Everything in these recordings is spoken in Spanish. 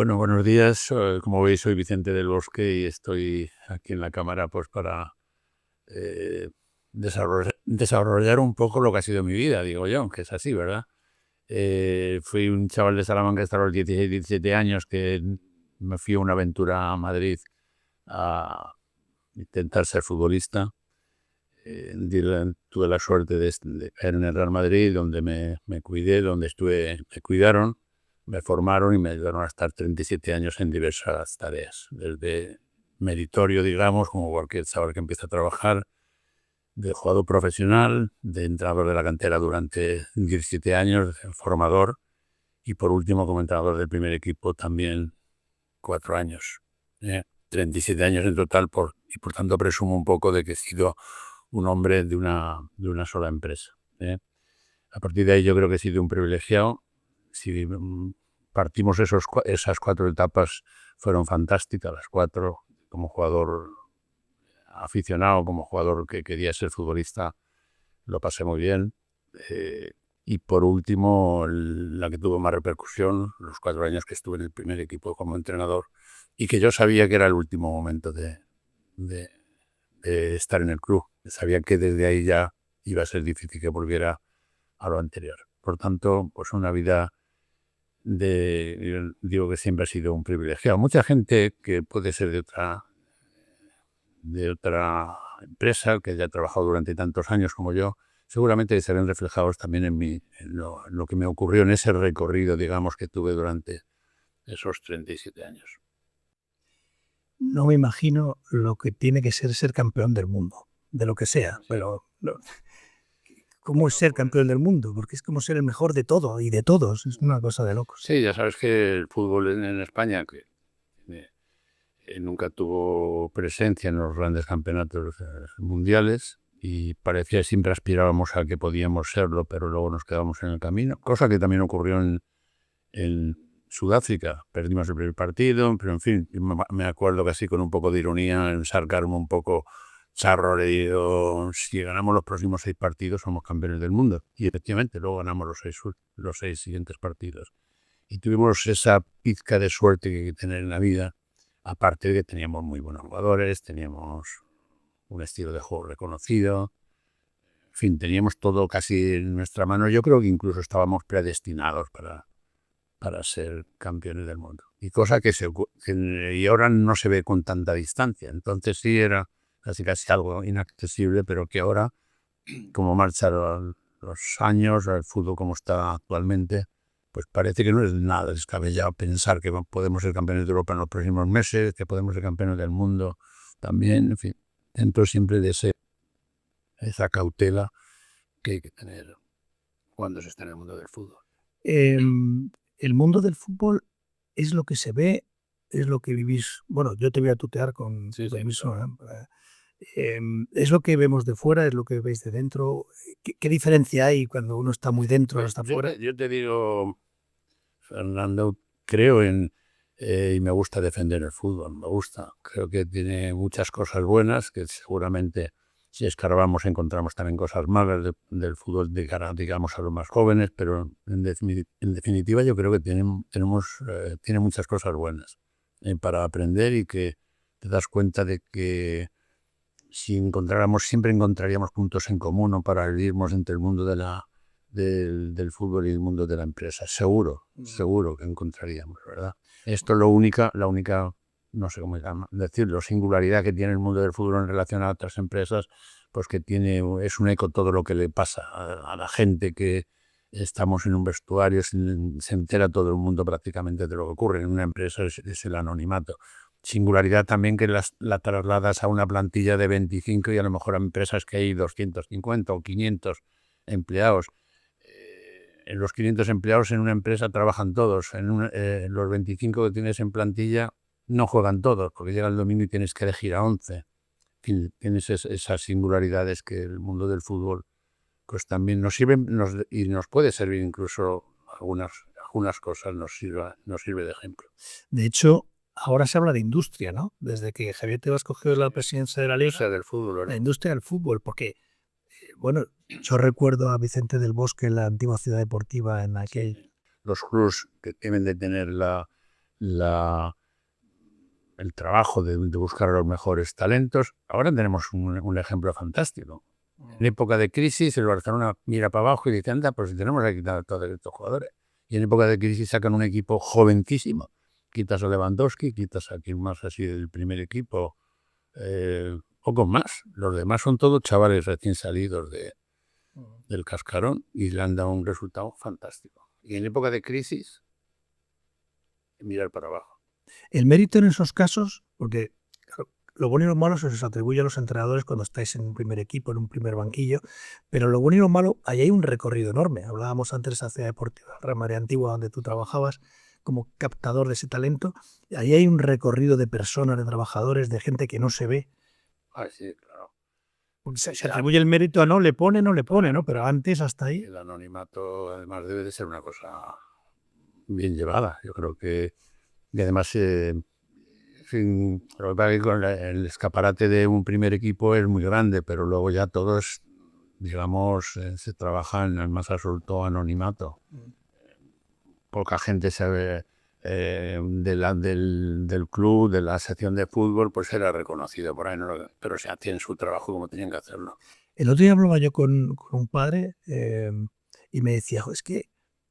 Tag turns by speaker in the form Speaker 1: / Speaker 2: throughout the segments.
Speaker 1: Bueno, buenos días. Como veis, soy Vicente del Bosque y estoy aquí en la cámara pues para eh, desarrollar un poco lo que ha sido mi vida, digo yo, que es así, ¿verdad? Fui un chaval de Salamanca hasta los 16, 17 años que me fui a una aventura a Madrid a intentar ser futbolista. Tuve la suerte de caer en el Real Madrid, donde me cuidé, donde me cuidaron, me formaron y me ayudaron a estar 37 años en diversas tareas, desde meritorio, digamos, como cualquier chaval que empieza a trabajar, de jugador profesional, de entrenador de la cantera durante 17 años, de formador y por último como entrenador del primer equipo también 4 años. 37 años en total y por tanto presumo un poco de que he sido un hombre de una sola empresa. A partir de ahí yo creo que he sido un privilegiado. Si partimos esas 4 etapas, fueron fantásticas las 4, como jugador aficionado, como jugador que quería ser futbolista, lo pasé muy bien. Y por último, la que tuvo más repercusión, los 4 años que estuve en el primer equipo como entrenador y que yo sabía que era el último momento de estar en el club. Sabía que desde ahí ya iba a ser difícil que volviera a lo anterior. Por tanto, pues una vida digo que siempre ha sido un privilegiado. Mucha gente que puede ser de otra empresa, que haya trabajado durante tantos años como yo, seguramente se ven reflejados también en lo que me ocurrió en ese recorrido, digamos, que tuve durante esos 37 años.
Speaker 2: No me imagino lo que tiene que ser campeón del mundo, de lo que sea, pero ¿cómo es ser campeón del mundo? Porque es como ser el mejor de todo y de todos, es una cosa de locos.
Speaker 1: Sí, ya sabes que el fútbol en España, que nunca tuvo presencia en los grandes campeonatos mundiales y parecía que siempre aspirábamos a que podíamos serlo, pero luego nos quedábamos en el camino, cosa que también ocurrió en Sudáfrica. Perdimos el primer partido, pero en fin, me acuerdo que así con un poco de ironía, ensarcarme un poco charro, le digo, si ganamos los próximos 6 partidos somos campeones del mundo. Y efectivamente luego ganamos los 6 siguientes partidos. Y tuvimos esa pizca de suerte que hay que tener en la vida, aparte de que teníamos muy buenos jugadores, teníamos un estilo de juego reconocido, en fin, teníamos todo casi en nuestra mano. Yo creo que incluso estábamos predestinados para ser campeones del mundo. Y cosa que y ahora no se ve con tanta distancia. Entonces sí era casi algo inaccesible, pero que ahora, como marchan los años, el fútbol como está actualmente, pues parece que no es nada descabellado pensar que podemos ser campeones de Europa en los próximos meses, que podemos ser campeones del mundo también, en fin, dentro siempre de esa cautela que hay que tener cuando se está en el mundo del fútbol.
Speaker 2: El mundo del fútbol es lo que se ve, es lo que vivís. Bueno, yo te voy a tutear con permiso. Es lo que vemos de fuera, es lo que veis de dentro. ¿Qué diferencia hay cuando uno está muy dentro o está fuera?
Speaker 1: Yo te digo, Fernando, creo y me gusta defender el fútbol, me gusta. Creo que tiene muchas cosas buenas, que seguramente si escarbamos encontramos también cosas malas del fútbol de cara, digamos, a los más jóvenes, pero en definitiva yo creo que tiene muchas cosas buenas para aprender y que te das cuenta de que si siempre encontraríamos puntos en común o paralelismos entre el mundo del fútbol y el mundo de la empresa. Seguro que encontraríamos, ¿verdad? Esto es la única, no sé cómo decirlo, singularidad que tiene el mundo del fútbol en relación a otras empresas, pues que es un eco todo lo que le pasa a la gente que estamos en un vestuario, se entera todo el mundo prácticamente de lo que ocurre. En una empresa es el anonimato. Singularidad también que la trasladas a una plantilla de 25 y a lo mejor a empresas que hay 250 o 500 empleados. En los 500 empleados en una empresa trabajan todos. En los 25 que tienes en plantilla no juegan todos, porque llega el domingo y tienes que elegir a 11. En fin, tienes esas singularidades que el mundo del fútbol pues también nos sirve y nos puede servir incluso algunas cosas, nos sirve de ejemplo.
Speaker 2: De hecho, ahora se habla de industria, ¿no? Desde que Javier Tebas cogió la presidencia de la Liga,
Speaker 1: Del fútbol, ¿verdad?
Speaker 2: la industria del fútbol, porque, bueno, yo recuerdo a Vicente del Bosque en la antigua Ciudad Deportiva en aquel...
Speaker 1: Los clubs que deben de tener la el trabajo de buscar a los mejores talentos. Ahora tenemos un ejemplo fantástico. En época de crisis, el Barcelona mira para abajo y dice, anda, pues si tenemos aquí a todos estos jugadores. Y en época de crisis sacan un equipo jovencísimo. Quitas a Lewandowski, quitas a quien más así del primer equipo, pocos más. Los demás son todos chavales recién salidos del cascarón y le han dado un resultado fantástico. Y en época de crisis, mirar para abajo.
Speaker 2: El mérito en esos casos, porque lo bueno y lo malo se os atribuye a los entrenadores cuando estáis en un primer equipo, en un primer banquillo, pero lo bueno y lo malo, ahí hay un recorrido enorme. Hablábamos antes de la Ciudad Deportiva Real Madrid Antigua, donde tú trabajabas como captador de ese talento. Ahí hay un recorrido de personas, de trabajadores, de gente que no se ve.
Speaker 1: Sí, claro.
Speaker 2: Se atribuye el mérito a no le pone, ¿no? Pero antes hasta ahí.
Speaker 1: El anonimato además debe de ser una cosa bien llevada. Yo creo que, y además lo que pasa es que el escaparate de un primer equipo es muy grande, pero luego ya todos, digamos, se trabajan en más absoluto anonimato. Poca gente sabe del club, de la sección de fútbol, pues era reconocido por ahí, ¿no? Pero se hacían su trabajo como tenían que hacerlo.
Speaker 2: El otro día hablaba yo con un padre y me decía, es que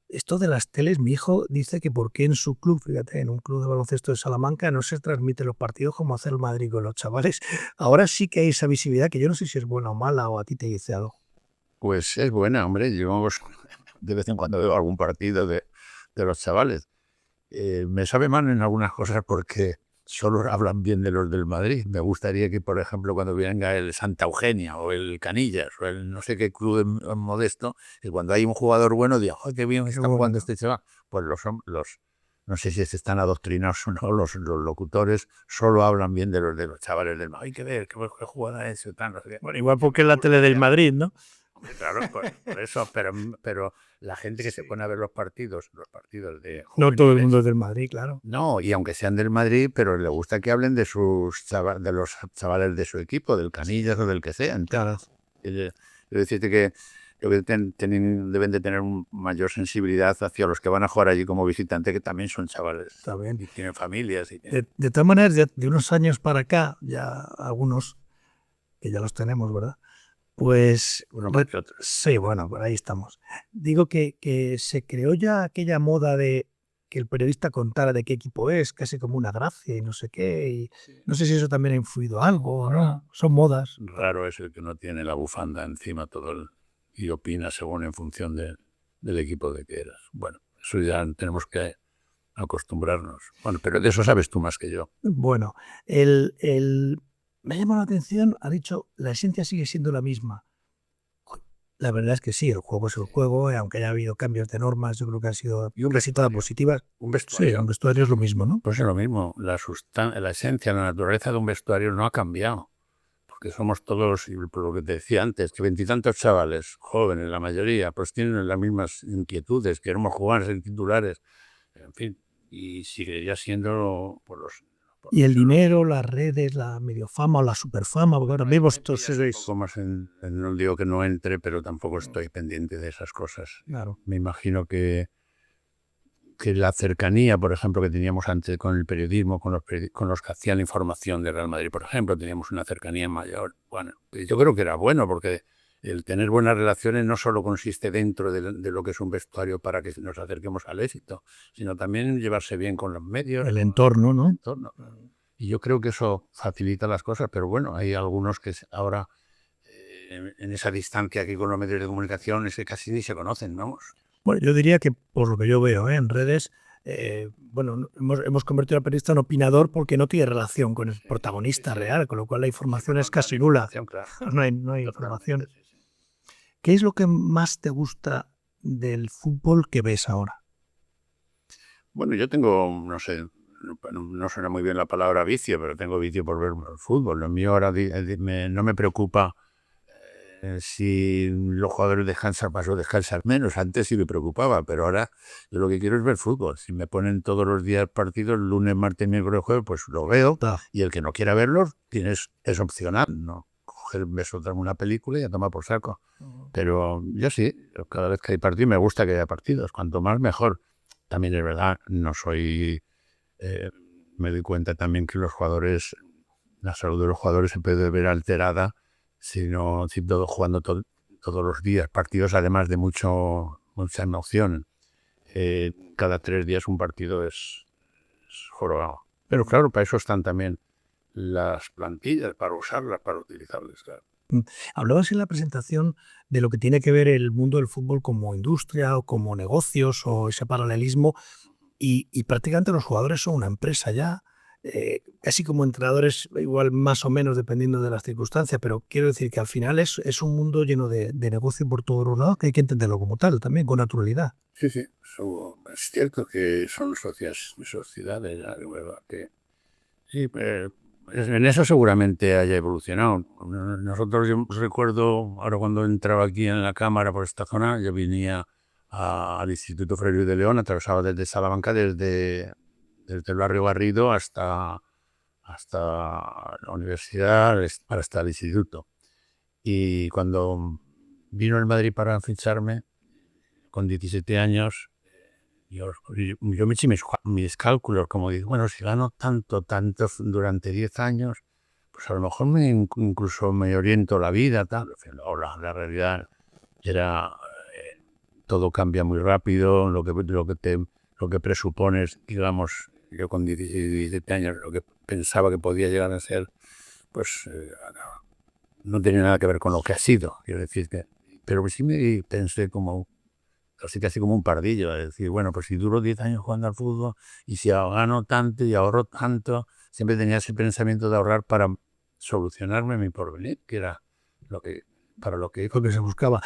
Speaker 2: esto de las teles, mi hijo dice que por qué en su club, fíjate, en un club de baloncesto de Salamanca, no se transmiten los partidos como hace el Madrid con los chavales. Ahora sí que hay esa visibilidad que yo no sé si es buena o mala o a ti te dice algo.
Speaker 1: Pues es buena, hombre. Yo de vez en cuando veo algún partido de los chavales. Me sabe mal en algunas cosas porque solo hablan bien de los del Madrid. Me gustaría que, por ejemplo, cuando venga el Santa Eugenia o el Canillas o el no sé qué club modesto, que cuando hay un jugador bueno diga, ¡ay, qué bien está jugando este chaval! Pues no sé si se están adoctrinados o no, los locutores solo hablan bien de los chavales del Madrid. Hay que ver qué jugada es. Tal, no sé qué.
Speaker 2: Bueno, igual porque es la tele del Madrid, ¿no?
Speaker 1: Claro, por eso, pero la gente que se pone a ver los partidos de juveniles,
Speaker 2: no todo el mundo es del Madrid, claro.
Speaker 1: No, y aunque sean del Madrid, pero le gusta que hablen de de los chavales de su equipo, del Canillas o del que sea.
Speaker 2: Claro.
Speaker 1: Quiero decirte que deben de tener mayor sensibilidad hacia los que van a jugar allí como visitante, que también son chavales.
Speaker 2: Está bien.
Speaker 1: Y tienen familias.
Speaker 2: De todas maneras, de unos años para acá, ya algunos, que ya los tenemos, ¿verdad? Pues sí, bueno, por ahí estamos. Digo que se creó ya aquella moda de que el periodista contara de qué equipo es, casi como una gracia y no sé qué. Y no sé si eso también ha influido algo, ¿no? Son modas.
Speaker 1: Raro es el que no tiene la bufanda encima y opina según en función del equipo de que eras. Bueno, eso ya tenemos que acostumbrarnos. Bueno, pero de eso sabes tú más que yo.
Speaker 2: Bueno, me ha llamado la atención, ha dicho, la esencia sigue siendo la misma. La verdad es que sí, el juego es el juego, aunque haya habido cambios de normas, yo creo que han sido casi todas positivas.
Speaker 1: Un vestuario.
Speaker 2: Sí, un vestuario es lo mismo, ¿no?
Speaker 1: Pues es lo mismo. La esencia, la naturaleza de un vestuario no ha cambiado. Porque somos todos, por lo que te decía antes, que 20 y tantos chavales, jóvenes, la mayoría, pues tienen las mismas inquietudes, queremos jugar, ser titulares, en fin, y seguiría siendo por los...
Speaker 2: Y el dinero, las redes, la mediofama o la superfama, porque ahora mismo estos seréis...
Speaker 1: Un poco más no digo que no entre, pero tampoco estoy pendiente de esas cosas.
Speaker 2: Claro.
Speaker 1: Me imagino que la cercanía, por ejemplo, que teníamos antes con el periodismo, con los que hacían la información de Real Madrid, por ejemplo, teníamos una cercanía mayor. Bueno, yo creo que era bueno, porque el tener buenas relaciones no solo consiste dentro de lo que es un vestuario para que nos acerquemos al éxito, sino también llevarse bien con los medios.
Speaker 2: El entorno, ¿no?
Speaker 1: El entorno. Y yo creo que eso facilita las cosas, pero bueno, hay algunos que ahora, en esa distancia que con los medios de comunicación, es que casi ni se conocen, ¿no?
Speaker 2: Bueno, yo diría que, por lo que yo veo en redes, bueno, hemos convertido al periodista en opinador porque no tiene relación con el protagonista real, con lo cual la información es casi nula. No hay información. ¿Qué es lo que más te gusta del fútbol que ves ahora?
Speaker 1: Bueno, yo tengo, no sé, no suena muy bien la palabra vicio, pero tengo vicio por ver el fútbol. Lo mío ahora no me preocupa si los jugadores descansan más o descansan menos. Antes sí me preocupaba, pero ahora yo lo que quiero es ver fútbol. Si me ponen todos los días partidos, lunes, martes, miércoles, jueves, pues lo veo. Y el que no quiera verlos, es opcional, ¿no? Coger una película y a tomar por saco. Pero yo sí, cada vez que hay partidos me gusta que haya partidos. Cuanto más, mejor. También es verdad, no soy me doy cuenta también que los jugadores, la salud de los jugadores se puede ver alterada si todo jugando todos los días, partidos además de mucha emoción. Cada 3 días un partido es jorobado. Pero claro, para eso están también las plantillas, para usarlas, para utilizarlas. Claro.
Speaker 2: Hablabas en la presentación de lo que tiene que ver el mundo del fútbol como industria o como negocios o ese paralelismo y prácticamente los jugadores son una empresa ya, casi como entrenadores, igual más o menos dependiendo de las circunstancias, pero quiero decir que al final es un mundo lleno de negocio por todos los lados que hay que entenderlo como tal también, con naturalidad.
Speaker 1: Sí, sí, es cierto que son sociedades, ya, que sí, en eso seguramente haya evolucionado. Nosotros, yo recuerdo, ahora cuando entraba aquí en la cámara por esta zona, yo venía al Instituto Fray Luis de León, atravesaba desde Salamanca, desde el barrio Garrido hasta la universidad, hasta el instituto. Y cuando vino el Madrid para ficharme, con 17 años, yo me eché mis cálculos, como digo, bueno, si gano tanto durante 10 años, pues a lo mejor incluso me oriento la vida, tal. No, la realidad era, todo cambia muy rápido, lo que presupones, digamos, yo con 17 años, lo que pensaba que podía llegar a ser, pues no tenía nada que ver con lo que ha sido, quiero decir que, pero sí me pensé casi como un pardillo, es decir, bueno, pues si duro 10 años jugando al fútbol y si gano tanto y ahorro tanto, siempre tenía ese pensamiento de ahorrar para solucionarme mi porvenir, que era para lo que
Speaker 2: Lo que se buscaba.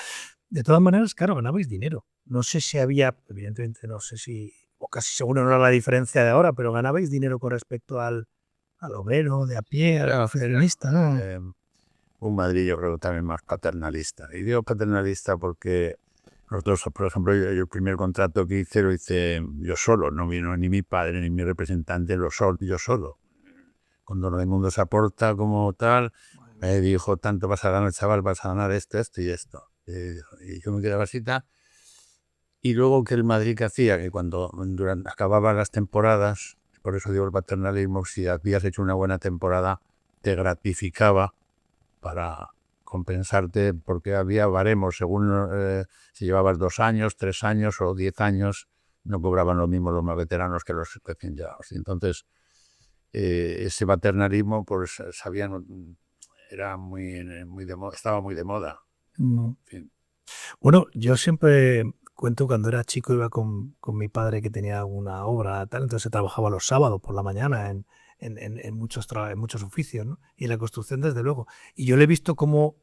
Speaker 2: De todas maneras, claro, ganabais dinero. No sé si había, evidentemente, no sé si, o casi seguro no era la diferencia de ahora, pero ganabais dinero con respecto al obrero de a pie, al federalista, ¿no?
Speaker 1: Un Madrid yo creo que también más paternalista. Y digo paternalista porque nosotros, por ejemplo, yo el primer contrato que hice lo hice yo solo, no vino ni mi padre ni mi representante, yo solo. Cuando todo el mundo se aporta como tal, me dijo, tanto vas a ganar, chaval, vas a ganar esto y esto. Y yo me quedaba así. Y luego que el Madrid que hacía, que cuando acababan las temporadas, por eso digo el paternalismo, si habías hecho una buena temporada, te gratificaba para compensarte, porque había baremos, según si llevabas 2 años, 3 años o 10 años, no cobraban lo mismo los más veteranos que los recién llegados. Entonces, ese paternalismo, pues era muy de moda, estaba muy de moda.
Speaker 2: No.
Speaker 1: En fin.
Speaker 2: Bueno, yo siempre cuento cuando era chico iba con mi padre que tenía alguna obra, tal, entonces trabajaba los sábados por la mañana en muchos oficios, ¿no? Y en la construcción, desde luego. Y yo le he visto como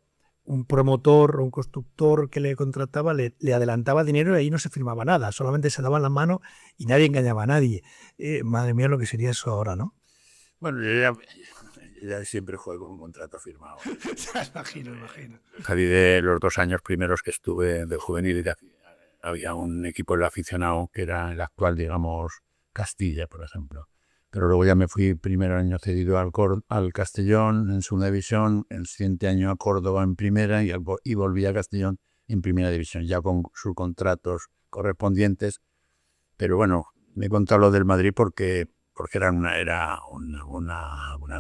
Speaker 2: un promotor o un constructor que le contrataba le adelantaba dinero y ahí no se firmaba nada, solamente se daban la mano y nadie engañaba a nadie. Madre mía, lo que sería eso ahora, ¿no?
Speaker 1: Bueno, yo ya siempre juego con un contrato firmado.
Speaker 2: Imagino.
Speaker 1: Salí de los 2 años primeros que estuve de juvenil, había un equipo del aficionado que era el actual, digamos, Castilla, por ejemplo. Pero luego ya me fui primer año cedido al Castellón en segunda división, el siguiente año a Córdoba en primera y volví a Castellón en primera división, ya con sus contratos correspondientes. Pero bueno, me he contado lo del Madrid porque era una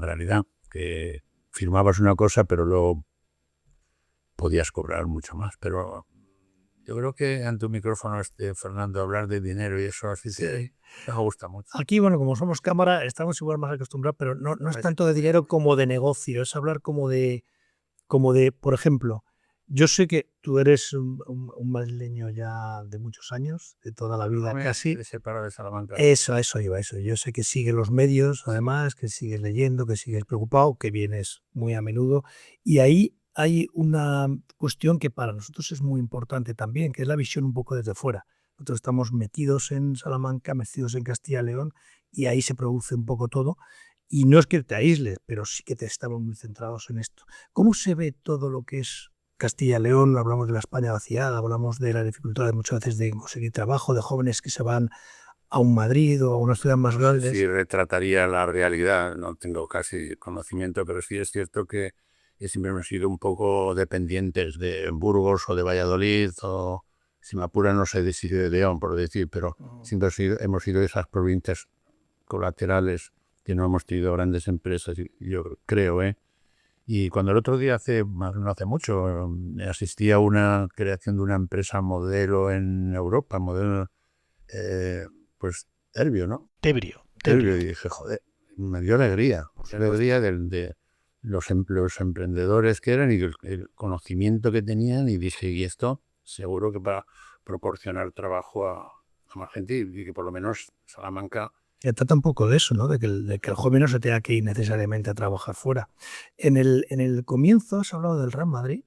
Speaker 1: realidad, que firmabas una cosa pero luego podías cobrar mucho más. Pero yo creo que ante un micrófono, Fernando, hablar de dinero y eso así me gusta mucho.
Speaker 2: Aquí, bueno, como somos cámara, estamos igual más acostumbrados, pero no es tanto de dinero como de negocio, es hablar como de, por ejemplo, yo sé que tú eres un madrileño ya de muchos años, de toda la vida casi.
Speaker 1: Me separo de Salamanca.
Speaker 2: Eso iba, eso. Yo sé que sigues los medios, además, que sigues leyendo, que sigues preocupado, que vienes muy a menudo. Y ahí hay una cuestión que para nosotros es muy importante también, que es la visión un poco desde fuera. Nosotros estamos metidos en Salamanca, metidos en Castilla y León, y ahí se produce un poco todo. Y no es que te aísles, pero sí que estamos muy centrados en esto. ¿Cómo se ve todo lo que es Castilla y León? Hablamos de la España vaciada, hablamos de las dificultades muchas veces de conseguir trabajo, de jóvenes que se van a un Madrid o a una ciudad más grande.
Speaker 1: Sí, retrataría la realidad, no tengo casi conocimiento, pero sí es cierto que siempre hemos sido un poco dependientes de Burgos o de Valladolid, o si me apuran, no sé, de León, por decir, pero siempre hemos sido esas provincias colaterales que no hemos tenido grandes empresas, yo creo, Y cuando el otro día, no hace mucho, asistí a una creación de una empresa modelo en Europa, modelo, pues, Tebrio, ¿no?
Speaker 2: Tebrio.
Speaker 1: Tebrio, y dije, joder, me dio alegría de los emprendedores que eran y el conocimiento que tenían, y dije, y esto seguro que va a proporcionar trabajo a más gente, y que por lo menos Salamanca...
Speaker 2: Se trata un poco de eso, ¿no? De que el joven no se tenga que ir necesariamente a trabajar fuera. En el comienzo has hablado del Real Madrid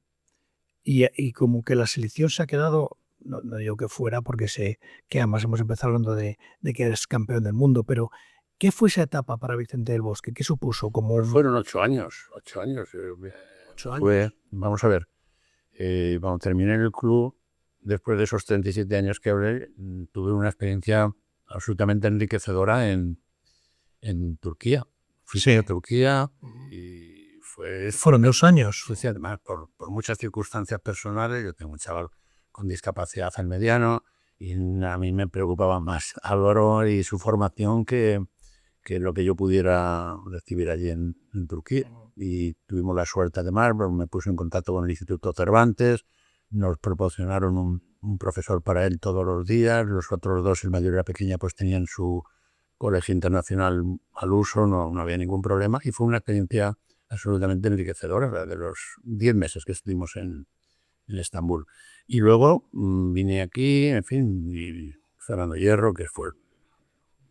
Speaker 2: y como que la selección se ha quedado, no digo que fuera, porque sé que además hemos empezado hablando de que eres campeón del mundo, pero ¿qué fue esa etapa para Vicente del Bosque? ¿Qué supuso?
Speaker 1: Fueron 8 años, 8 años.
Speaker 2: 8 años.
Speaker 1: Vamos a ver, cuando terminé en el club, después de esos 37 años que hablé, tuve una experiencia absolutamente enriquecedora en Turquía. Fui a Turquía y
Speaker 2: Fueron 2 años.
Speaker 1: Además, por muchas circunstancias personales. Yo tengo un chaval con discapacidad al mediano y a mí me preocupaba más Álvaro y su formación que lo que yo pudiera recibir allí en Turquía. Y tuvimos la suerte, además, me puse en contacto con el Instituto Cervantes, nos proporcionaron un profesor para él todos los días, los otros dos, el mayor y la pequeña, pues tenían su colegio internacional al uso, no había ningún problema, y fue una experiencia absolutamente enriquecedora, de los 10 meses que estuvimos en Estambul. Y luego vine aquí, en fin, y Fernando Hierro, que fue,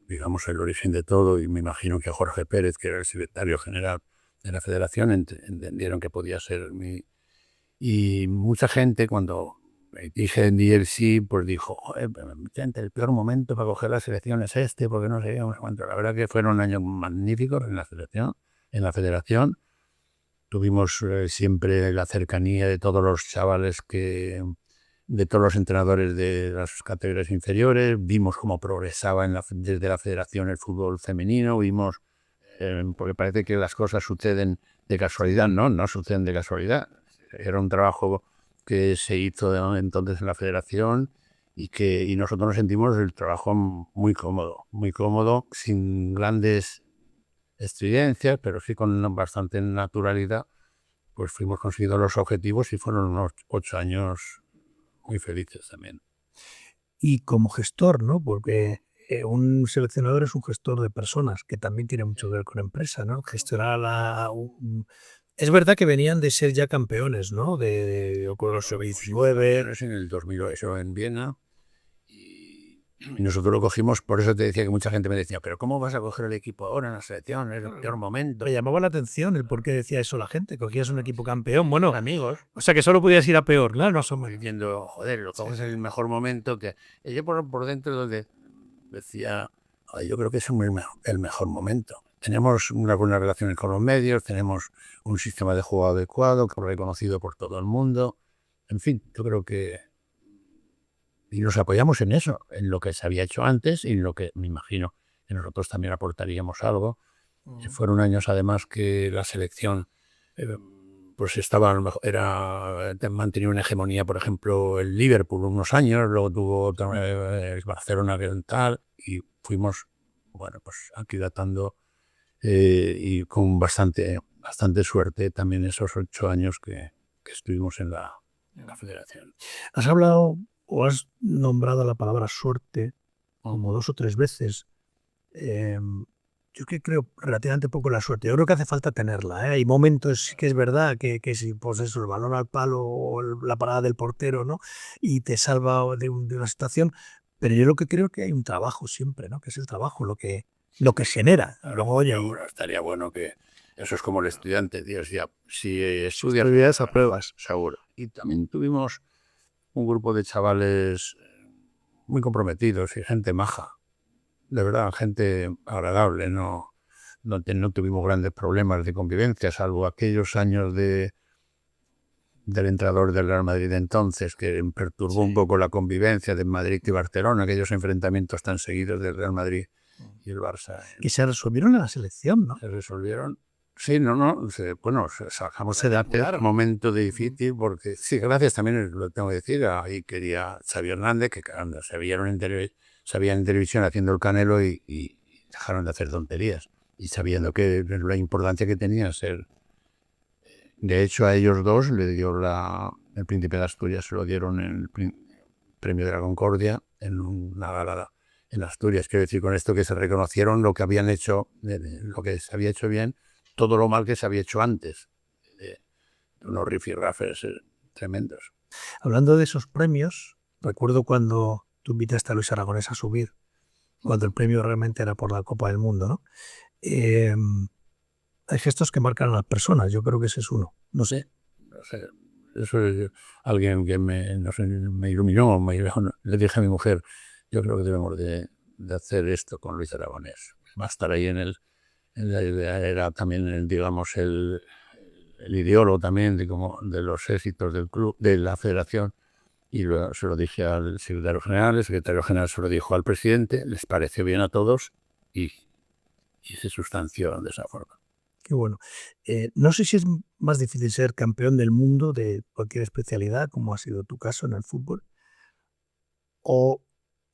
Speaker 1: digamos, el origen de todo, y me imagino que Jorge Pérez, que era el secretario general de la federación, entendieron que podía ser mi... Y mucha gente, cuando me dije di el sí, pues dijo, joder, el peor momento para coger la selección es este, porque no sé cuánto. La verdad que fueron años magníficos en la selección, en la federación. Tuvimos siempre la cercanía de todos los chavales de todos los entrenadores de las categorías inferiores. Vimos cómo progresaba desde la federación el fútbol femenino. Vimos, porque parece que las cosas suceden de casualidad, no suceden de casualidad. Era un trabajo que se hizo entonces en la federación y nosotros nos sentimos el trabajo muy cómodo, sin grandes estridencias, pero sí con bastante naturalidad. Pues fuimos consiguiendo los objetivos y fueron unos 8 años muy felices también.
Speaker 2: Y como gestor, ¿no? Porque un seleccionador es un gestor de personas, que también tiene mucho que ver con empresa, ¿no? Gestionar Es verdad que venían de ser ya campeones, ¿no? Con los 19.
Speaker 1: En el 2008 en Viena. Y nosotros lo cogimos, por eso te decía que mucha gente me decía, pero ¿cómo vas a coger el equipo ahora en la selección? Es el peor momento.
Speaker 2: Me llamaba la atención el por qué decía eso la gente. Cogías un equipo campeón, bueno,
Speaker 1: amigos.
Speaker 2: O sea que solo podías ir a peor, claro, no somos
Speaker 1: diciendo, joder, lo coges en el mejor momento. Que yo por dentro donde decía, yo creo que es el mejor momento. Tenemos unas buenas relaciones con los medios, tenemos un sistema de juego adecuado, reconocido por todo el mundo. En fin, yo creo que... Y nos apoyamos en eso, en lo que se había hecho antes y en lo que me imagino que nosotros también aportaríamos algo. Fueron años, además, que la selección pues mantenía una hegemonía. Por ejemplo, el Liverpool unos años, luego tuvo el Barcelona tal, y fuimos, bueno, pues aquilatando y con bastante suerte también esos 8 años que estuvimos en la federación.
Speaker 2: Has hablado o has nombrado la palabra suerte como 2 o 3 veces. Yo creo relativamente poco la suerte. Yo creo que hace falta tenerla. Hay momentos que es verdad que si pues eso, el balón al palo o la parada del portero, ¿no? Y te salva de una situación. Pero yo lo que creo que hay un trabajo siempre, ¿no? Que es el trabajo lo que genera. Luego, oye,
Speaker 1: estaría bueno que eso es como el estudiante, tío. Si estudias, apruebas, seguro. Y también tuvimos un grupo de chavales muy comprometidos y gente maja. De verdad, gente agradable. No tuvimos grandes problemas de convivencia, salvo aquellos años del entrenador del Real Madrid de entonces, que perturbó un poco la convivencia de Madrid y Barcelona, aquellos enfrentamientos tan seguidos del Real Madrid y el Barça.
Speaker 2: Que se resolvieron en la selección, ¿no?
Speaker 1: Se resolvieron. Sí, sacamos el momento difícil, porque sí, gracias también, lo tengo que decir, ahí quería Xavi Hernández, que sabían en televisión haciendo el Canelo y dejaron de hacer tonterías y sabiendo que la importancia que tenía ser. De hecho, a ellos dos le dio el Príncipe de Asturias, se lo dieron el Premio de la Concordia en una gala en Asturias. Quiero decir con esto que se reconocieron lo que habían hecho, lo que se había hecho bien, todo lo mal que se había hecho antes. De unos rifirrafes tremendos.
Speaker 2: Hablando de esos premios, recuerdo cuando tú invitaste a Luis Aragonés a subir, cuando el premio realmente era por la Copa del Mundo, ¿no? Hay gestos que marcan a las personas, yo creo que ese es uno. No sé.
Speaker 1: Eso es alguien que no sé, me iluminó, le dije a mi mujer, yo creo que debemos de hacer esto con Luis Aragonés. Va a estar ahí era también, digamos, el ideólogo también de los éxitos del club, de la federación. Y se lo dije al secretario general, el secretario general se lo dijo al presidente, les pareció bien a todos y se sustanció de esa forma.
Speaker 2: Qué bueno. No sé si es más difícil ser campeón del mundo de cualquier especialidad, como ha sido tu caso en el fútbol, o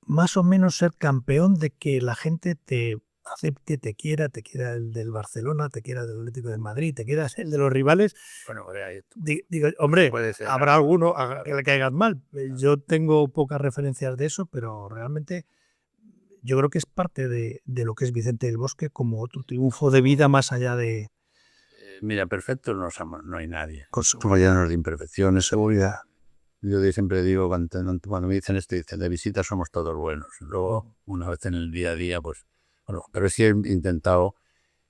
Speaker 2: más o menos ser campeón de que la gente te acepte, te quiera el del Barcelona, te quiera el del Atlético de Madrid, te quiera el de los rivales.
Speaker 1: Bueno,
Speaker 2: Digo, hombre, habrá alguno que le caigan mal.
Speaker 1: Claro.
Speaker 2: Yo tengo pocas referencias de eso, pero realmente yo creo que es parte de lo que es Vicente del Bosque como otro triunfo de vida más allá de...
Speaker 1: Mira, perfecto no hay nadie.
Speaker 2: Con
Speaker 1: Somos llenos de imperfecciones, seguridad. Yo siempre digo, cuando me dicen esto, dicen, de visita somos todos buenos. Luego, una vez en el día a día, pues, bueno, pero sí he intentado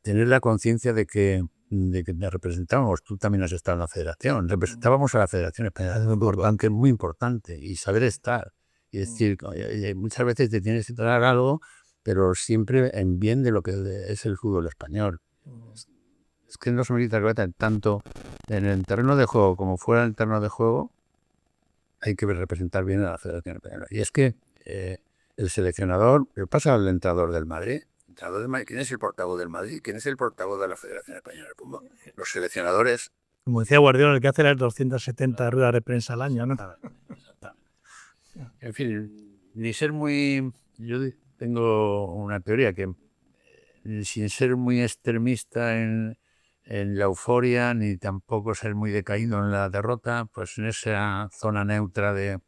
Speaker 1: tener la conciencia de que te representamos. Tú también has estado en la federación. Representábamos a la Federación Española, que es muy importante, y saber estar. Y decir, oye, muchas veces te tienes que traer algo, pero siempre en bien de lo que es el fútbol español. Es que no se me quita tanto en el terreno de juego como fuera del terreno de juego. Hay que representar bien a la Federación Española. Y es que el seleccionador, ¿qué pasa al entrenador del Madrid? ¿Quién es el portavoz del Madrid? ¿Quién es el portavoz de la Federación Española de Fútbol? Los seleccionadores.
Speaker 2: Como decía Guardiola, el que hace las 270 ruedas de prensa al año, ¿no?
Speaker 1: Exactamente. En fin, ni ser muy... Yo tengo una teoría que sin ser muy extremista en la euforia, ni tampoco ser muy decaído en la derrota, pues en esa zona neutra de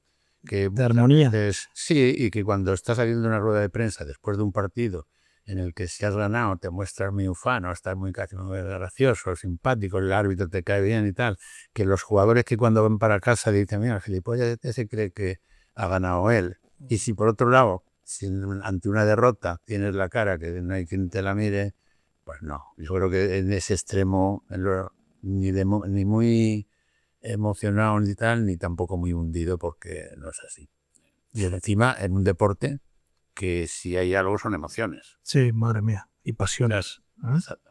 Speaker 2: armonía.
Speaker 1: Sí, y que cuando estás saliendo de una rueda de prensa después de un partido en el que si has ganado te muestras muy ufano, estás muy gracioso, simpático, el árbitro te cae bien y tal, que los jugadores que cuando van para casa dicen, mira, el gilipollas ese cree que ha ganado él. Y si por otro lado, si ante una derrota tienes la cara que no hay quien te la mire, pues no. Yo creo que en ese extremo, ni muy emocionado ni tal, ni tampoco muy hundido, porque no es así. Y encima en un deporte que si hay algo son emociones.
Speaker 2: Sí, madre mía, y pasiones.
Speaker 1: Exacto.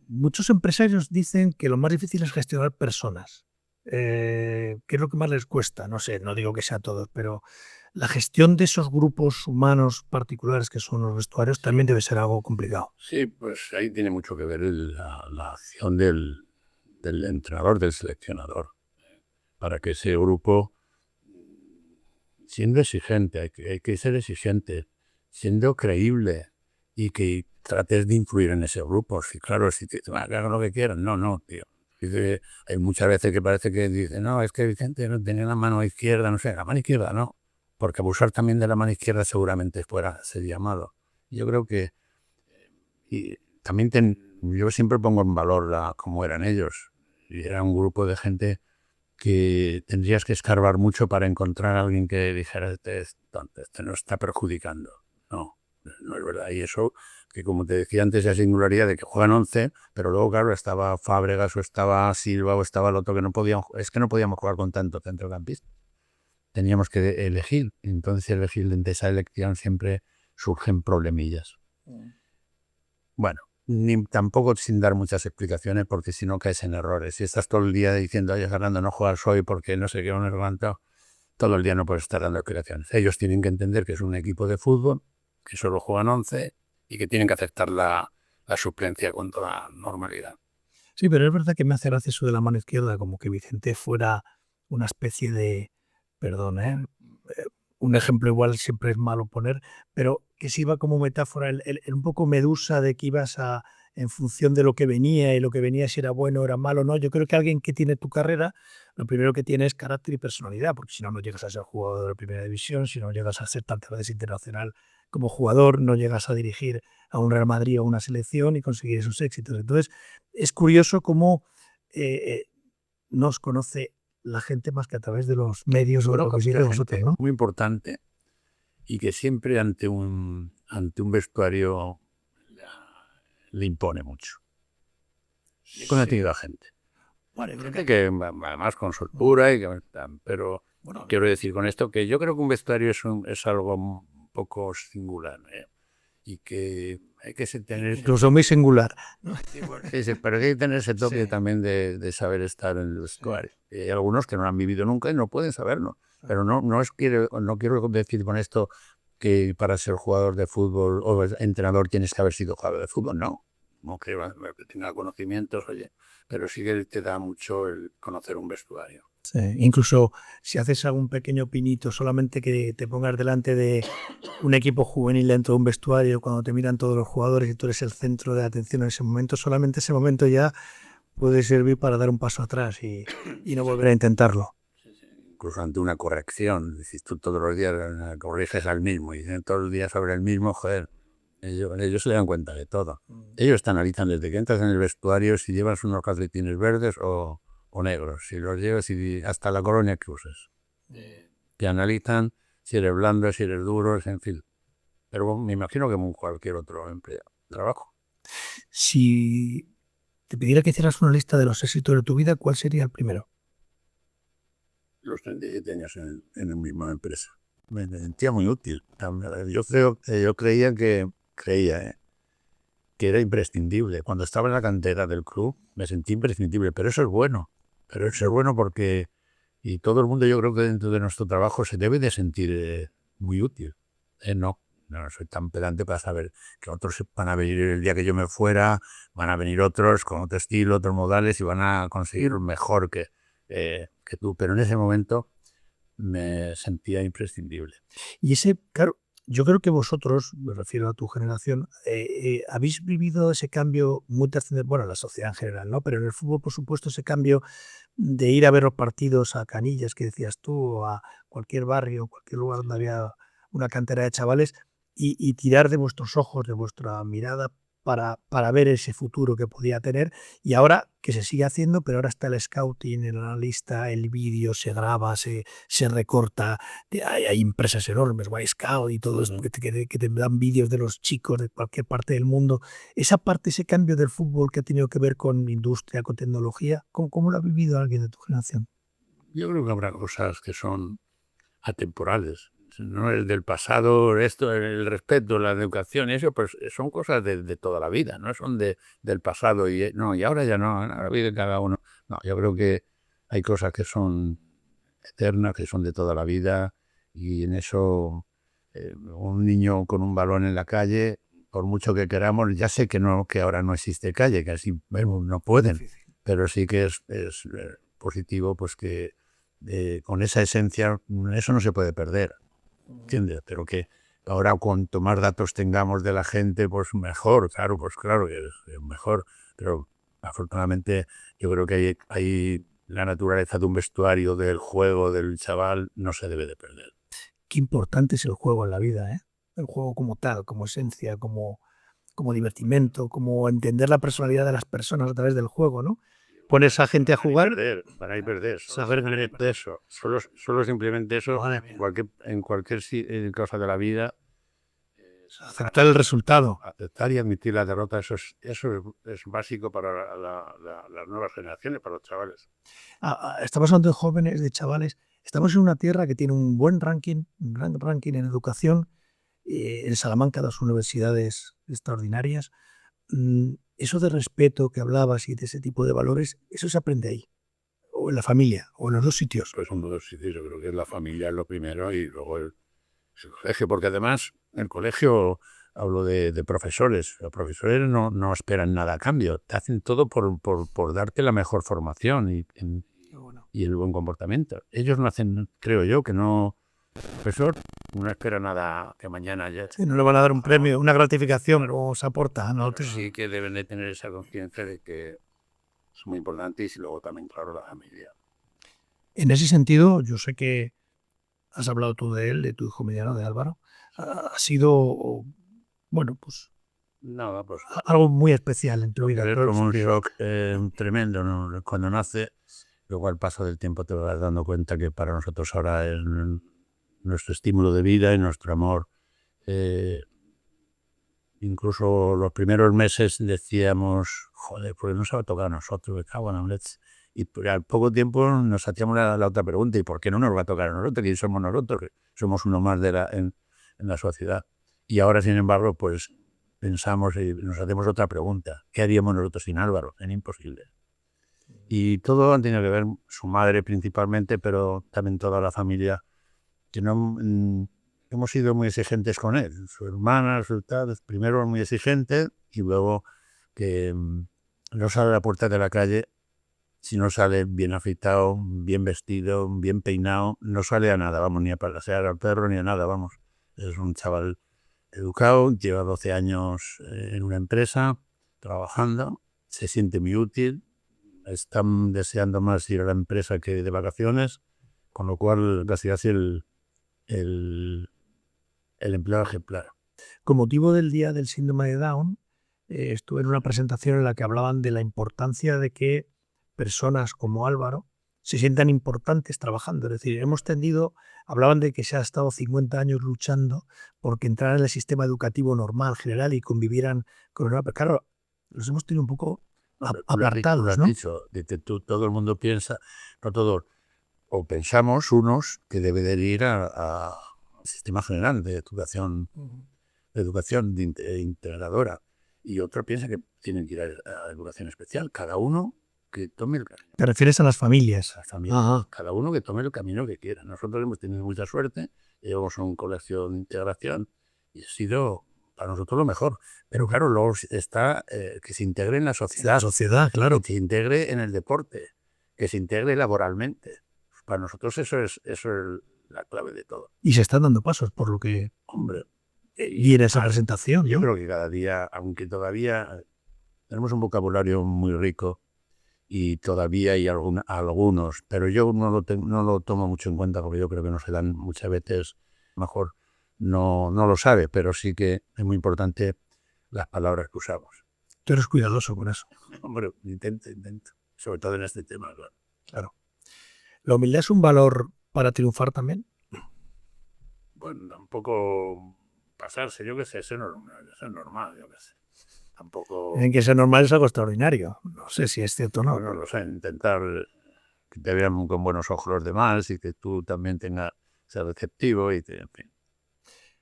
Speaker 2: Muchos empresarios dicen que lo más difícil es gestionar personas. ¿Qué es lo que más les cuesta? No sé, no digo que sea a todos, pero la gestión de esos grupos humanos particulares que son los vestuarios también debe ser algo complicado.
Speaker 1: Sí, pues ahí tiene mucho que ver la acción del entrenador, del seleccionador, para que ese grupo, siendo exigente, hay que ser exigente, siendo creíble y que trates de influir en ese grupo. Sí, claro, si te hagan lo que quieran, no, tío. Hay muchas veces que parece que dicen, no, es que Vicente no tenía la mano izquierda, no sé, la mano izquierda no, porque abusar también de la mano izquierda seguramente fuera sería malo. Yo creo que y también yo siempre pongo en valor cómo eran ellos. Y era un grupo de gente que tendrías que escarbar mucho para encontrar a alguien que dijera, este nos está perjudicando. No, no es verdad. Y eso, que como te decía antes, la singularidad de que juegan 11, pero luego, claro, estaba Fábregas o estaba Silva o estaba el otro que no podíamos, es que no podíamos jugar con tanto centrocampista. Teníamos que elegir. Entonces, elegir de esa elección siempre surgen problemillas. Bueno, ni tampoco sin dar muchas explicaciones, porque si no caes en errores. Si estás todo el día diciendo, oye, Fernando, no juegas hoy porque no sé qué, no he levantado, todo el día no puedes estar dando explicaciones. Ellos tienen que entender que es un equipo de fútbol, que solo juegan 11 y que tienen que aceptar la suplencia con toda normalidad.
Speaker 2: Sí, pero es verdad que me hace gracia eso de la mano izquierda, como que Vicente fuera una especie de, perdón, un ejemplo igual siempre es malo poner, pero que sirva como metáfora un poco Medusa de que ibas en función de lo que venía y lo que venía si era bueno o era malo, ¿no? Yo creo que alguien que tiene tu carrera, lo primero que tiene es carácter y personalidad, porque si no, no llegas a ser jugador de primera división, si no llegas a ser tantas veces internacional como jugador, no llegas a dirigir a un Real Madrid o una selección y conseguir esos éxitos. Entonces, es curioso cómo nos conoce la gente más que a través de los medios o
Speaker 1: Bueno,
Speaker 2: lo que sigue de vosotros, ¿no?
Speaker 1: muy importante y que siempre ante un vestuario le impone mucho. Con ha tenido a gente.
Speaker 2: Vale,
Speaker 1: Gente que además con soltura, pero bueno, quiero decir con esto que yo creo que un vestuario es algo un poco singular, ¿eh? Y que hay que tener...
Speaker 2: Incluso muy singular.
Speaker 1: Sí, pero hay que tener ese toque también de saber estar en el vestuario. Hay algunos que no lo han vivido nunca y no pueden saberlo. Pero no quiero decir con esto que para ser jugador de fútbol o entrenador tienes que haber sido jugador de fútbol. No creo que tenga conocimientos, oye, pero sí que te da mucho el conocer un vestuario.
Speaker 2: Sí, incluso si haces algún pequeño pinito, solamente que te pongas delante de un equipo juvenil dentro de un vestuario, cuando te miran todos los jugadores y tú eres el centro de atención en ese momento, solamente ese momento ya puede servir para dar un paso atrás y no volver a intentarlo.
Speaker 1: Incluso ante una corrección, si tú todos los días corriges al mismo y dicen todos los días sobre el mismo, joder, ellos se dan cuenta de todo. Ellos te analizan desde que entras en el vestuario si llevas unos calcetines verdes o negros, si los llevas y hasta la colonia que uses. Te analizan si eres blando, si eres duro, en fin. Pero bueno, me imagino que como cualquier otro trabajo.
Speaker 2: Si te pidiera que hicieras una lista de los éxitos de tu vida, ¿cuál sería el primero?
Speaker 1: Los 37 años en la misma empresa. Me sentía muy útil. Yo creía que era imprescindible. Cuando estaba en la cantera del club me sentí imprescindible, pero eso es bueno. Pero eso es bueno porque, y todo el mundo yo creo que dentro de nuestro trabajo se debe de sentir muy útil. No soy tan pedante para saber que otros van a venir el día que yo me fuera, van a venir otros con otro estilo, otros modales y van a conseguir mejor que tú. Pero en ese momento me sentía imprescindible.
Speaker 2: Y ese, claro, yo creo que vosotros, me refiero a tu generación, habéis vivido ese cambio muy trascendental, bueno, en la sociedad en general, ¿no? Pero en el fútbol, por supuesto, ese cambio de ir a ver los partidos a Canillas, que decías tú, o a cualquier barrio, cualquier lugar donde había una cantera de chavales, y tirar de vuestros ojos, de vuestra mirada, para ver ese futuro que podía tener. Y ahora que se sigue haciendo, pero ahora está el scouting, el analista, el vídeo, se graba, se recorta, hay empresas enormes, White Scout y todo esto, que te dan vídeos de los chicos de cualquier parte del mundo. Esa parte, ese cambio del fútbol que ha tenido que ver con industria, con tecnología, ¿cómo lo ha vivido alguien de tu generación?
Speaker 1: Yo creo que habrá cosas que son atemporales. No es del pasado, esto, el respeto, la educación, eso pues son cosas de toda la vida, no son del pasado y ahora ya no, ahora vive cada uno. No, yo creo que hay cosas que son eternas, que son de toda la vida y en eso un niño con un balón en la calle, por mucho que queramos, ya sé que ahora no existe calle, que así no pueden, pero sí que es positivo pues que con esa esencia eso no se puede perder. ¿Entiendes? Pero que ahora cuanto más datos tengamos de la gente, pues mejor, pues claro que es mejor. Pero afortunadamente yo creo que hay la naturaleza de un vestuario, del juego, del chaval, no se debe de perder.
Speaker 2: Qué importante es el juego en la vida, ¿eh? El juego como tal, como esencia, como divertimento, como entender la personalidad de las personas a través del juego, ¿no? Pones a gente a jugar.
Speaker 1: Para ir perder, saber ganar de eso. Solo simplemente eso, en cualquier cosa de la vida.
Speaker 2: Aceptar el resultado.
Speaker 1: Aceptar y admitir la derrota, eso es básico para las nuevas generaciones, para los chavales.
Speaker 2: Estamos hablando de jóvenes, de chavales. Estamos en una tierra que tiene un buen ranking en educación. En Salamanca, dos universidades extraordinarias. Eso de respeto que hablabas y de ese tipo de valores, eso se aprende ahí, o en la familia, o en los dos sitios.
Speaker 1: Pues en los dos sitios, yo creo que la familia es lo primero y luego el colegio, porque además el colegio, hablo de profesores, los profesores no esperan nada a cambio, te hacen todo por darte la mejor formación y el buen comportamiento. Ellos no hacen, creo yo, que no profesor no espera nada que mañana ya.
Speaker 2: Sí, no le van a dar un premio, una gratificación, como se aporta, ¿no?
Speaker 1: Sí que deben de tener esa conciencia de que es muy importante, y luego también, claro, la familia.
Speaker 2: En ese sentido, yo sé que has hablado tú de él, de tu hijo mediano, de Álvaro. Ha sido, bueno, pues
Speaker 1: Nada, pues
Speaker 2: algo muy especial en tu vida.
Speaker 1: es como un shock tremendo, ¿no? Cuando nace, luego al paso del tiempo te vas dando cuenta que para nosotros ahora es nuestro estímulo de vida y nuestro amor. Incluso los primeros meses decíamos, joder, ¿por qué no se va a tocar a nosotros? Me cago en la leche. Y al poco tiempo nos hacíamos la otra pregunta: ¿y por qué no nos va a tocar a nosotros? ¿Quién somos nosotros? Que somos uno más en la sociedad. Y ahora, sin embargo, pues pensamos y nos hacemos otra pregunta: ¿qué haríamos nosotros sin Álvaro? Es imposible. Y todo ha tenido que ver su madre principalmente, pero también toda la familia, que no hemos sido muy exigentes con él. Su hermana, su tal, primero muy exigente, y luego que no sale a la puerta de la calle si no sale bien afeitado, bien vestido, bien peinado. No sale a nada, vamos, ni a pasear al perro ni a nada, vamos. Es un chaval educado, lleva 12 años en una empresa trabajando, se siente muy útil, están deseando más ir a la empresa que de vacaciones, con lo cual casi hace el empleado ejemplar.
Speaker 2: Con motivo del Día del Síndrome de Down, estuve en una presentación en la que hablaban de la importancia de que personas como Álvaro se sientan importantes trabajando. Es decir, hablaban de que se ha estado 50 años luchando porque entraran en el sistema educativo normal, general, y convivieran con el... Pero claro, los hemos tenido un poco apartados, ¿no?
Speaker 1: Dicho, todo el mundo piensa, no todos, o pensamos unos que debe de ir al sistema general de educación, integradora, y otros piensan que tienen que ir a educación especial. Cada uno que tome el camino.
Speaker 2: ¿Te refieres a las familias?
Speaker 1: Cada uno que tome el camino que quiera. Nosotros hemos tenido mucha suerte, llevamos a un colegio de integración y ha sido para nosotros lo mejor. Pero claro, luego está que se integre en la sociedad.
Speaker 2: La sociedad, claro.
Speaker 1: Que se integre en el deporte, que se integre laboralmente. Para nosotros eso es la clave de todo.
Speaker 2: Y se están dando pasos, por lo que...
Speaker 1: Hombre,
Speaker 2: y en esa presentación,
Speaker 1: yo
Speaker 2: ¿no?
Speaker 1: creo que cada día, aunque todavía tenemos un vocabulario muy rico y todavía hay algunos, pero yo no lo tomo mucho en cuenta, porque yo creo que no se dan muchas veces, mejor no lo sabe, pero sí que es muy importante las palabras que usamos.
Speaker 2: Tú eres cuidadoso con eso.
Speaker 1: Hombre, intento, sobre todo en este tema,
Speaker 2: claro. ¿La humildad es un valor para triunfar también?
Speaker 1: Bueno, tampoco pasarse, yo qué sé, eso es normal, yo qué sé. Tampoco...
Speaker 2: En que ser normal es algo extraordinario. No sé si es cierto o no.
Speaker 1: No lo sé, intentar que te vean con buenos ojos los demás y que tú también tengas, ser receptivo y en fin.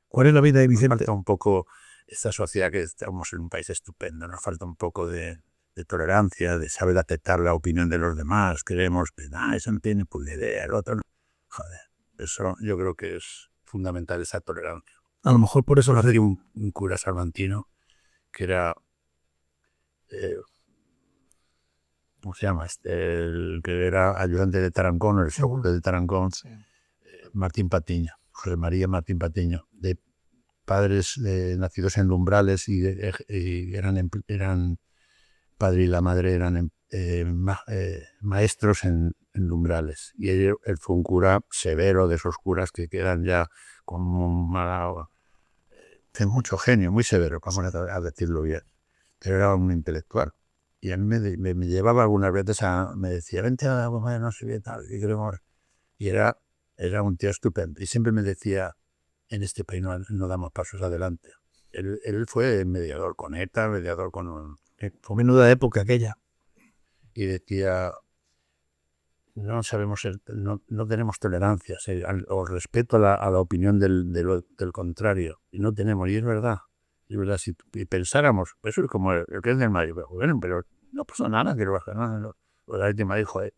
Speaker 2: ¿Cuál es la vida de Vicente?
Speaker 1: Nos falta un poco esta sociedad, que estamos en un país estupendo, nos falta un poco de tolerancia, de saber aceptar la opinión de los demás. Creemos que eso no tiene puta idea, el otro no. Joder, eso yo creo que es fundamental, esa tolerancia.
Speaker 2: A lo mejor por eso...
Speaker 1: Conocí un cura salmantino que era... ¿cómo se llama? El que era ayudante de Tarancón, el segundo de Tarancón, sí. Martín Patiño, José María Martín Patiño, de padres nacidos en Lumbrales, y eran padre y la madre eran maestros en Lumbrales. Y él fue un cura severo, de esos curas que quedan ya con mucho genio, muy severo, vamos a decirlo bien. Pero era un intelectual. Y a mí me llevaba algunas veces me decía, vente a comer, no sé qué tal, y era un tío estupendo. Y siempre me decía, en este país no damos pasos adelante. Él fue mediador con ETA, mediador con...
Speaker 2: Fue menuda época aquella.
Speaker 1: Y decía, no sabemos, no tenemos tolerancia o respeto a la opinión del contrario. Y no tenemos, y es verdad. Y verdad, si pensáramos, eso es como el que es del Madrid, pero no pasa nada que lo bajen. Los de Madrid, joder,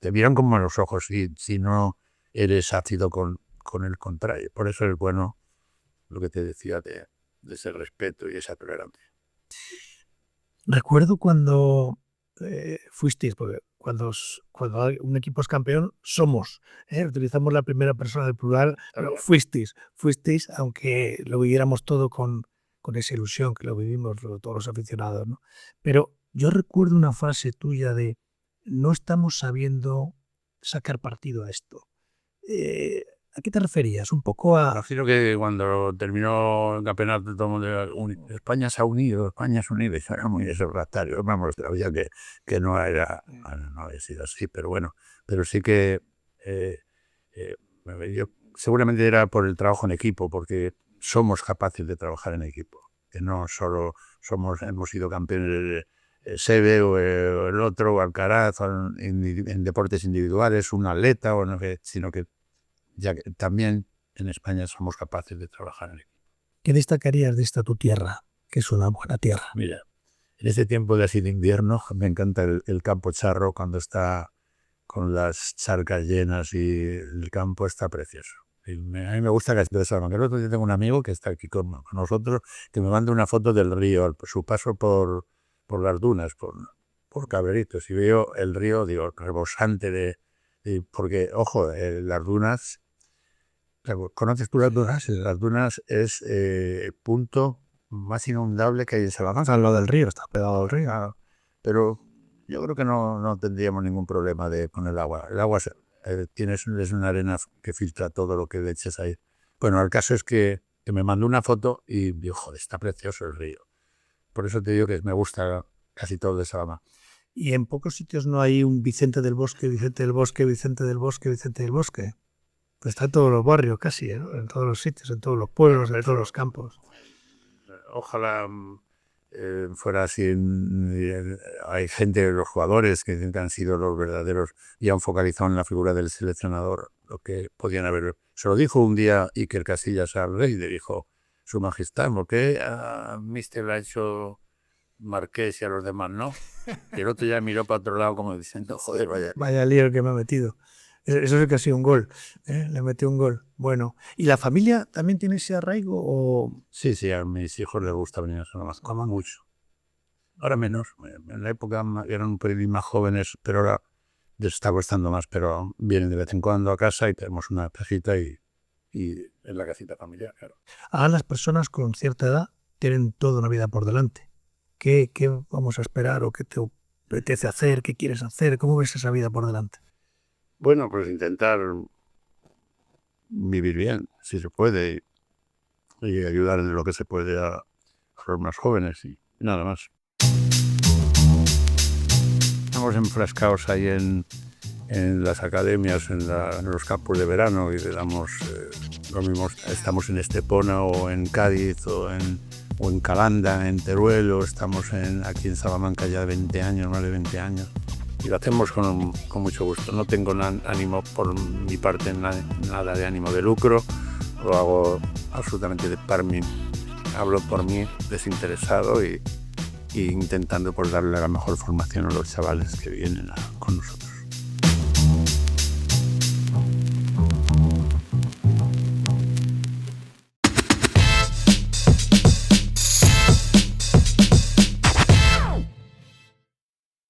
Speaker 1: te miran como a los ojos si no eres ácido con el contrario. Por eso es bueno lo que te decía de ese respeto y esa tolerancia.
Speaker 2: Recuerdo cuando fuisteis, porque cuando un equipo es campeón, somos, utilizamos la primera persona del plural, pero fuisteis, aunque lo viviéramos todo con esa ilusión que lo vivimos todos los aficionados, ¿no? Pero yo recuerdo una frase tuya de no estamos sabiendo sacar partido a esto. ¿A qué te referías? Un poco a...
Speaker 1: Imagino que cuando terminó el campeonato todo el mundo España se ha unido, España se ha unido, y era muy refractario. Vamos, sabía que no había sido así, pero bueno, pero sí que seguramente era por el trabajo en equipo, porque somos capaces de trabajar en equipo, que no solo hemos sido campeones de Seve o el otro, o Alcaraz, o en deportes individuales, un atleta, o no sé, sino que ya que también en España somos capaces de trabajar en equipo.
Speaker 2: ¿Qué destacarías de esta tu tierra, que es una buena tierra?
Speaker 1: Mira, en este tiempo de así de invierno me encanta el campo charro cuando está con las charcas llenas y el campo está precioso. A mí me gusta Castelló de Salamanca. El otro día tengo un amigo que está aquí con nosotros que me manda una foto del río, su paso por las dunas, por Cabreritos, y veo el río, digo, rebosante porque, ojo, las dunas... ¿Conoces tú las dunas? Las dunas es el punto más inundable que hay en Salamanca.
Speaker 2: Al lado del río, está pegado al río.
Speaker 1: Pero yo creo que no tendríamos ningún problema con el agua. El agua es una arena que filtra todo lo que le eches ahí. Bueno, el caso es que me mandó una foto y dijo, joder, está precioso el río. Por eso te digo que me gusta casi todo de Salamanca.
Speaker 2: Y en pocos sitios no hay un Vicente del Bosque, Vicente del Bosque, Vicente del Bosque, Vicente del Bosque. Pues está en todos los barrios casi, ¿no? En todos los sitios, en todos los pueblos, en todos los campos.
Speaker 1: Ojalá fuera así. Hay gente, los jugadores que han sido los verdaderos y han focalizado en la figura del seleccionador lo que podían haber. Se lo dijo un día Iker Casillas al rey, le dijo, Su Majestad, ¿por qué a Mister le ha hecho Marqués y a los demás no? Y el otro ya miró para otro lado como diciendo, joder,
Speaker 2: vaya lío que me ha metido. Eso sí que ha sido un gol, le metió un gol. Bueno, ¿y la familia también tiene ese arraigo? O...
Speaker 1: Sí, a mis hijos les gusta venir a Salamanca, mucho. Ahora menos, en la época eran un pelín más jóvenes, pero ahora les está costando más, pero vienen de vez en cuando a casa y tenemos una casita y en la casita familiar, claro.
Speaker 2: Ahora las personas con cierta edad tienen toda una vida por delante. ¿Qué vamos a esperar o qué te apetece hacer? ¿Qué quieres hacer? ¿Cómo ves esa vida por delante?
Speaker 1: Bueno, pues intentar vivir bien, si se puede, y ayudar en lo que se puede a los más jóvenes y nada más. Estamos enfrascados ahí en las academias, en los campos de verano, y le damos lo mismo. Estamos en Estepona o en Cádiz o en Calanda, en Teruel, o estamos aquí en Salamanca ya 20 años, más de 20 años. Y lo hacemos con mucho gusto. No tengo ánimo, por mi parte, nada de ánimo de lucro. Lo hago absolutamente para mí. Hablo por mí, desinteresado y intentando darle la mejor formación a los chavales que vienen con nosotros.